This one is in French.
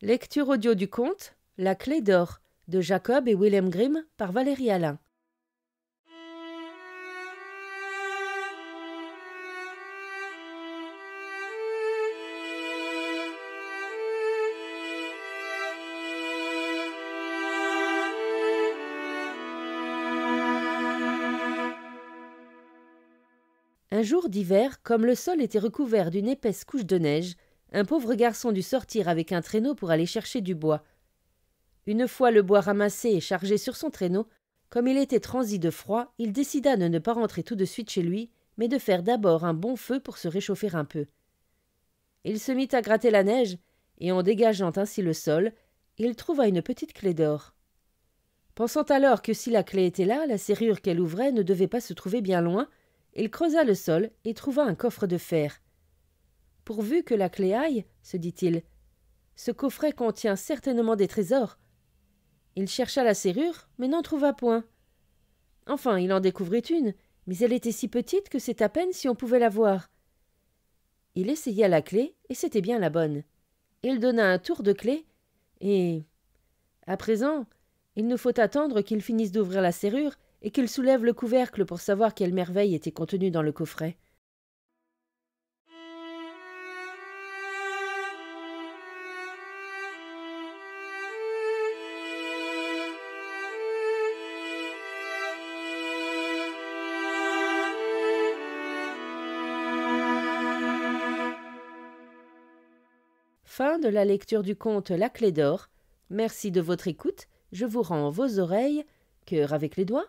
Lecture audio du conte La clé d'or de Jacob et Wilhelm Grimm par Valérie Alain. Un jour d'hiver, comme le sol était recouvert d'une épaisse couche de neige, un pauvre garçon dut sortir avec un traîneau pour aller chercher du bois. Une fois le bois ramassé et chargé sur son traîneau, comme il était transi de froid, il décida de ne pas rentrer tout de suite chez lui, mais de faire d'abord un bon feu pour se réchauffer un peu. Il se mit à gratter la neige, et en dégageant ainsi le sol, il trouva une petite clé d'or. Pensant alors que si la clé était là, la serrure qu'elle ouvrait ne devait pas se trouver bien loin, il creusa le sol et trouva un coffre de fer. « Pourvu que la clé aille, se dit-il, ce coffret contient certainement des trésors. » Il chercha la serrure, mais n'en trouva point. Enfin, il en découvrit une, mais elle était si petite que c'est à peine si on pouvait la voir. Il essaya la clé, et c'était bien la bonne. Il donna un tour de clé, et... à présent, il ne faut attendre qu'il finisse d'ouvrir la serrure et qu'il soulève le couvercle pour savoir quelle merveille était contenue dans le coffret. Fin de la lecture du conte La clé d'or. Merci de votre écoute. Je vous rends vos oreilles. Cœur avec les doigts.